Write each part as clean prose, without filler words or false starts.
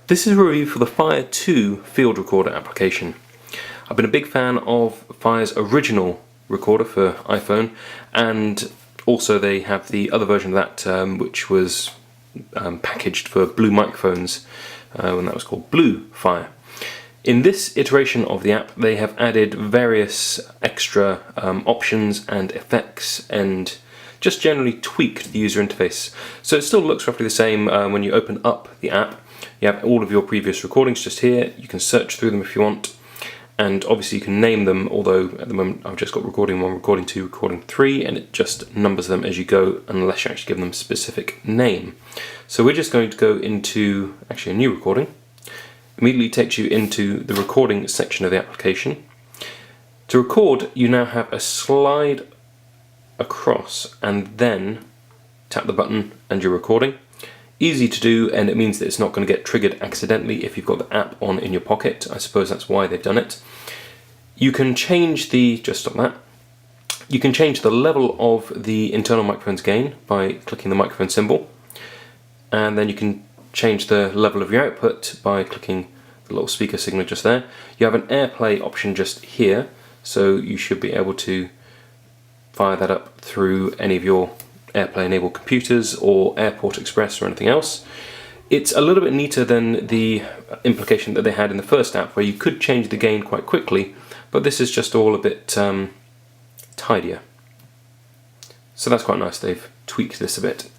This is a review for the Fire 2 field recorder application. I've been a big fan of Fire's original recorder for iPhone, and also they have the other version of that which was packaged for Blue microphones when that was called Blue Fire. In this iteration of the app they have added various extra options and effects and just generally tweaked the user interface. So it still looks roughly the same when you open up the app. You have all of your previous recordings just here. You can search through them if you want, and obviously you can name them, although at the moment I've just got recording 1, recording 2, recording 3, and it just numbers them as you go unless you actually give them a specific name. So we're just going to go into actually a new recording. Immediately takes you into the recording section of the application. To record, you now have a slide across and then tap the button and you're recording. Easy to do, and it means that it's not going to get triggered accidentally if you've got the app on in your pocket. I suppose that's why they've done it. You can change just stop that. You can change the level of the internal microphone's gain by clicking the microphone symbol, and then you can change the level of your output by clicking the little speaker signal just there. You have an AirPlay option just here, so you should be able to fire that up through any of your AirPlay enabled computers or Airport Express or anything else. It's a little bit neater than the implication that they had in the first app where you could change the gain quite quickly, but this is just all a bit tidier. So that's quite nice, they've tweaked this a bit.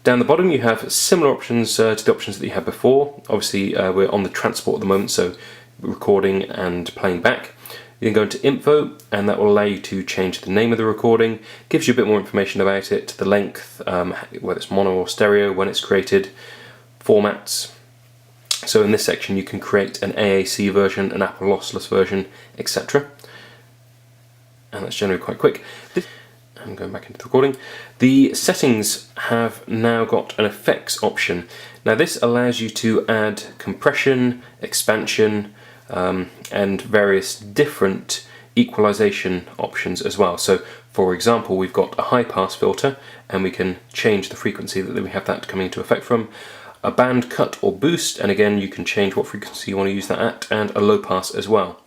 Down the bottom you have similar options to the options that you had before. Obviously we're on the transport at the moment, so recording and playing back. You can go into info, and that will allow you to change the name of the recording, gives you a bit more information about it, the length, whether it's mono or stereo, when it's created, formats. So in this section you can create an AAC version, an Apple lossless version, etc. And that's generally quite quick. I'm going back into the recording. The settings have now got an effects option. Now this allows you to add compression, expansion, and various different equalization options as well. So for example, we've got a high pass filter and we can change the frequency that we have that coming into effect from, a band cut or boost, and again you can change what frequency you want to use that at, and a low pass as well.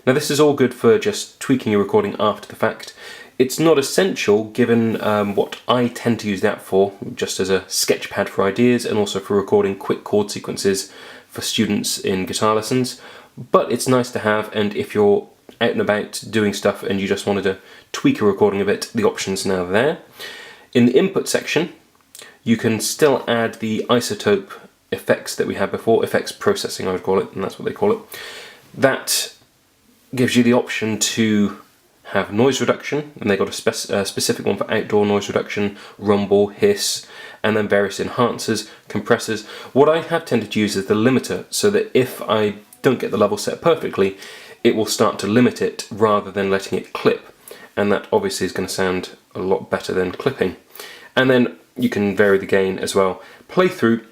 Now this is all good for just tweaking your recording after the fact. It's not essential given what I tend to use that for, just as a sketch pad for ideas and also for recording quick chord sequences for students in guitar lessons. But it's nice to have, and if you're out and about doing stuff and you just wanted to tweak a recording a bit, the option's now there. In the input section you can still add the isotope effects that we had before, effects processing I would call it, and that's what they call it. That gives you the option to have noise reduction, and they've got a specific one for outdoor noise reduction, rumble, hiss, and then various enhancers, compressors. What I have tended to use is the limiter, so that if I don't get the level set perfectly, it will start to limit it rather than letting it clip, and that obviously is going to sound a lot better than clipping. And then you can vary the gain as well. Playthrough,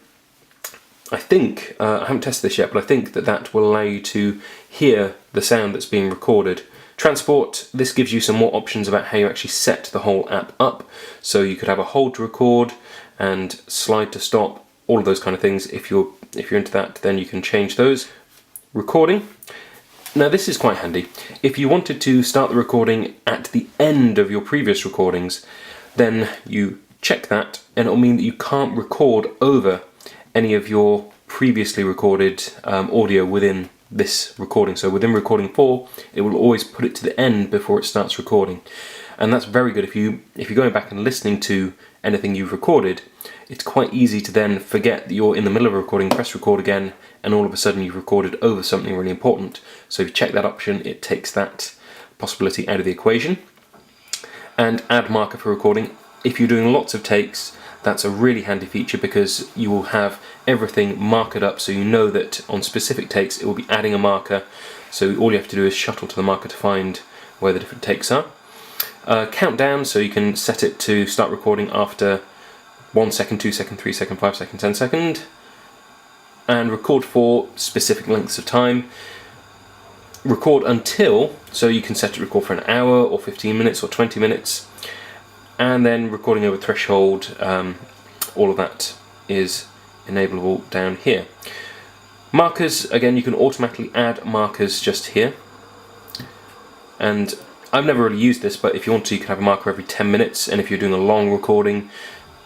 I think, I haven't tested this yet, but I think that will allow you to hear the sound that's being recorded. Transport, this gives you some more options about how you actually set the whole app up. So you could have a hold to record and slide to stop, all of those kind of things. If you're into that, then you can change those. Recording, now this is quite handy. If you wanted to start the recording at the end of your previous recordings, then you check that and it'll mean that you can't record over any of your previously recorded audio within this recording. So within recording 4, it will always put it to the end before it starts recording, and that's very good if you're going back and listening to anything you've recorded. It's quite easy to then forget that you're in the middle of a recording, press record again, and all of a sudden you've recorded over something really important. So if you check that option, it takes that possibility out of the equation. And add marker for recording. If you're doing lots of takes, that's a really handy feature because you will have everything marked up, so you know that on specific takes it will be adding a marker, so all you have to do is shuttle to the marker to find where the different takes are. Countdown, so you can set it to start recording after 1 second, 2 second, 3 second, 5 second, 10 second, and record for specific lengths of time. Record until, so you can set it to record for an hour or 15 minutes or 20 minutes, and then recording over threshold, all of that is enableable down here. Markers, again, you can automatically add markers just here. And I've never really used this, but if you want to, you can have a marker every 10 minutes, and if you're doing a long recording,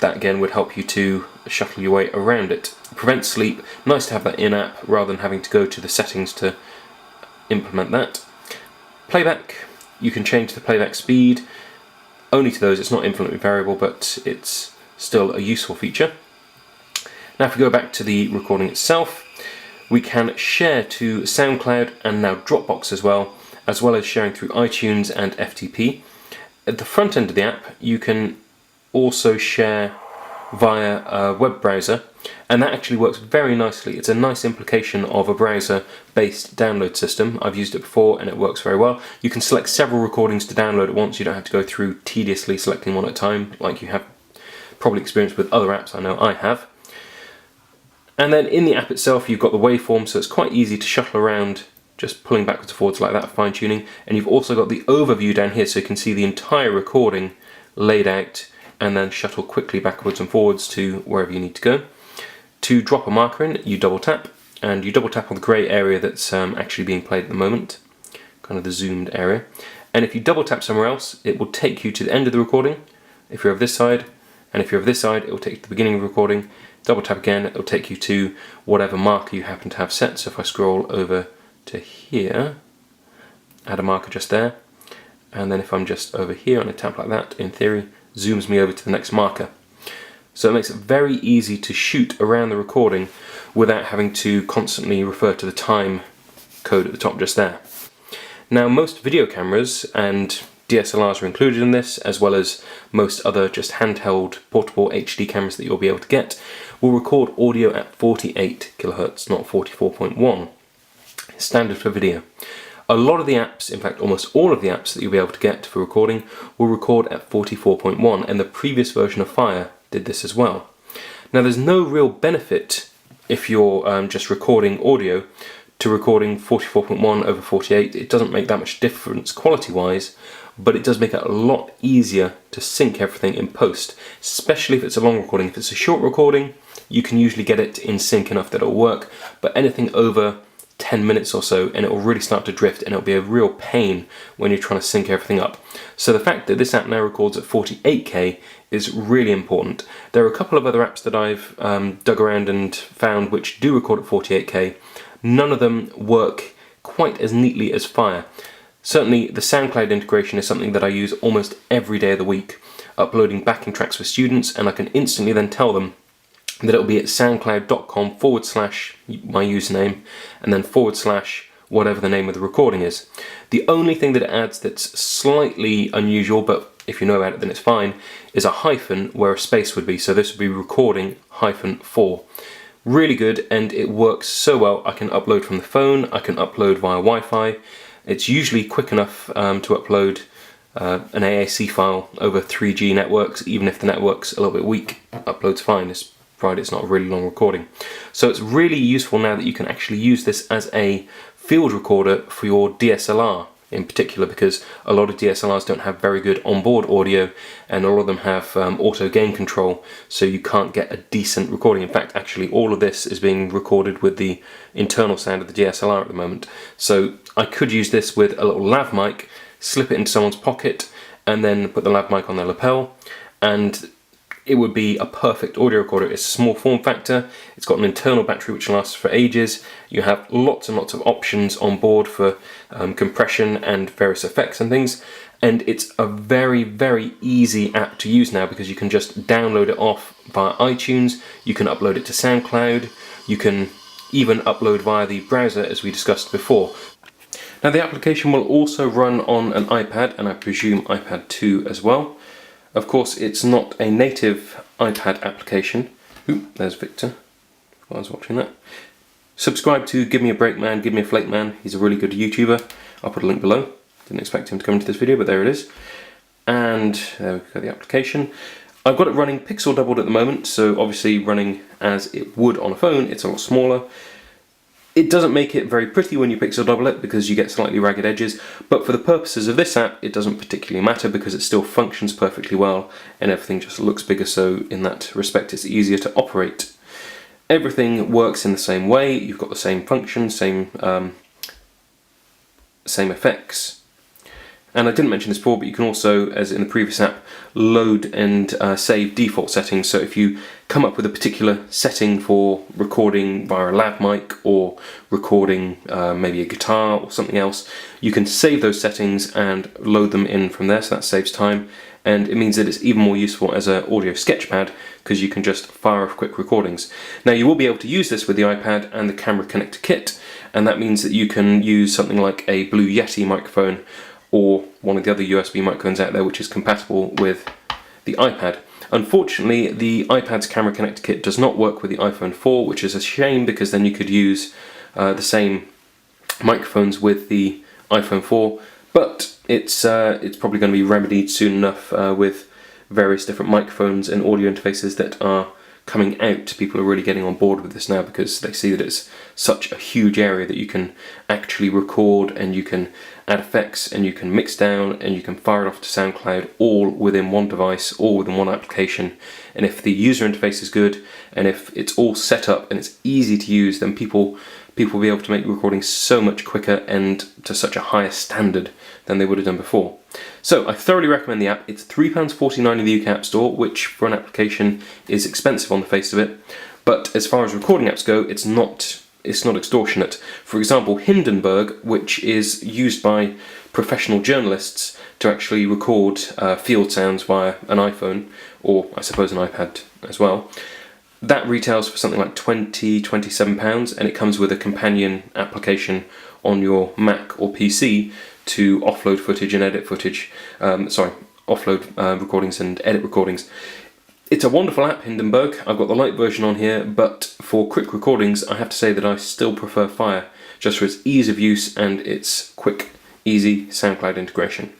that again would help you to shuttle your way around it. Prevent sleep, nice to have that in-app rather than having to go to the settings to implement that. Playback, you can change the playback speed, only to those, it's not infinitely variable, but it's still a useful feature. Now if we go back to the recording itself, we can share to SoundCloud and now Dropbox as well as sharing through iTunes and FTP. At the front end of the app, you can also share via a web browser, and that actually works very nicely. It's a nice implication of a browser-based download system. I've used it before and it works very well. You can select several recordings to download at once. You don't have to go through tediously selecting one at a time like you have probably experienced with other apps. I know I have. And then in the app itself, you've got the waveform, so it's quite easy to shuttle around, just pulling backwards and forwards like that, fine-tuning. And you've also got the overview down here, so you can see the entire recording laid out, and then shuttle quickly backwards and forwards to wherever you need to go. To drop a marker in, you double tap, and you double tap on the grey area that's actually being played at the moment, kind of the zoomed area. And if you double tap somewhere else, it will take you to the end of the recording, if you're over this side, and if you're over this side, it will take you to the beginning of the recording. Double tap again, it will take you to whatever marker you happen to have set. So if I scroll over to here, add a marker just there, and then if I'm just over here and I tap like that, in theory, zooms me over to the next marker. So it makes it very easy to shoot around the recording without having to constantly refer to the time code at the top just there. Now most video cameras and DSLRs are included in this, as well as most other just handheld portable HD cameras that you'll be able to get, will record audio at 48 kHz, not 44.1, standard for video. A lot of the apps, in fact almost all of the apps that you'll be able to get for recording, will record at 44.1, and the previous version of Fire did this as well. Now there's no real benefit if you're just recording audio to recording 44.1 over 48. It doesn't make that much difference quality-wise, but it does make it a lot easier to sync everything in post, especially if it's a long recording. If it's a short recording, you can usually get it in sync enough that it'll work, but anything over 10 minutes or so and it will really start to drift, and it'll be a real pain when you're trying to sync everything up. So the fact that this app now records at 48K is really important. There are a couple of other apps that I've dug around and found which do record at 48K. None of them work quite as neatly as Fire. Certainly the SoundCloud integration is something that I use almost every day of the week, uploading backing tracks for students, and I can instantly then tell them that it'll be at soundcloud.com/my username and then / whatever the name of the recording is. The only thing that it adds that's slightly unusual, but if you know about it then it's fine, is a hyphen where a space would be. So this would be recording -4. Really good, and it works so well. I can upload from the phone, I can upload via Wi-Fi. It's usually quick enough to upload an AAC file over 3G networks, even if the network's a little bit weak. Upload's fine, provided it's not a really long recording. So it's really useful now that you can actually use this as a field recorder for your DSLR in particular, because a lot of DSLRs don't have very good onboard audio, and all of them have auto gain control, so you can't get a decent recording. In fact, actually all of this is being recorded with the internal sound of the DSLR at the moment. So I could use this with a little lav mic, slip it into someone's pocket, and then put the lav mic on their lapel, and it would be a perfect audio recorder. It's a small form factor, it's got an internal battery which lasts for ages, you have lots and lots of options on board for compression and various effects and things, and it's a very, very easy app to use now because you can just download it off via iTunes, you can upload it to SoundCloud, you can even upload via the browser as we discussed before. Now the application will also run on an iPad, and I presume iPad 2 as well. Of course, it's not a native iPad application. Oop, there's Victor, while I was watching that. Subscribe to Give Me a Break Man, Give Me a Flake Man. He's a really good YouTuber. I'll put a link below. Didn't expect him to come into this video, but there it is. And there we go, the application. I've got it running pixel doubled at the moment, so obviously running as it would on a phone, it's a lot smaller. It doesn't make it very pretty when you pixel double it because you get slightly ragged edges, but for the purposes of this app it doesn't particularly matter because it still functions perfectly well and everything just looks bigger, so in that respect it's easier to operate. everything works in the same way. You've got the same function, same effects. And I didn't mention this before, but you can also, as in the previous app, load and save default settings. So if you come up with a particular setting for recording via a lav mic or recording maybe a guitar or something else, you can save those settings and load them in from there, so that saves time. And it means that it's even more useful as an audio sketchpad because you can just fire off quick recordings. Now you will be able to use this with the iPad and the camera connector kit, and that means that you can use something like a Blue Yeti microphone or one of the other USB microphones out there which is compatible with the iPad. Unfortunately, the iPad's camera connector kit does not work with the iPhone 4, which is a shame because then you could use the same microphones with the iPhone 4, but it's probably going to be remedied soon enough with various different microphones and audio interfaces that are coming out. People are really getting on board with this now because they see that it's such a huge area that you can actually record and you can add effects and you can mix down and you can fire it off to SoundCloud all within one device, all within one application. And if the user interface is good and if it's all set up and it's easy to use, then people will be able to make recordings so much quicker and to such a higher standard than they would have done before. So I thoroughly recommend the app. It's £3.49 in the UK App Store, which for an application is expensive on the face of it. But as far as recording apps go, it's not extortionate. For example, Hindenburg, which is used by professional journalists to actually record field sounds via an iPhone, or I suppose an iPad as well, that retails for something like £27, and it comes with a companion application on your Mac or PC to offload footage and edit footage, offload recordings and edit recordings. It's a wonderful app, Hindenburg. I've got the light version on here, but for quick recordings I have to say that I still prefer Fire, just for its ease of use and its quick, easy SoundCloud integration.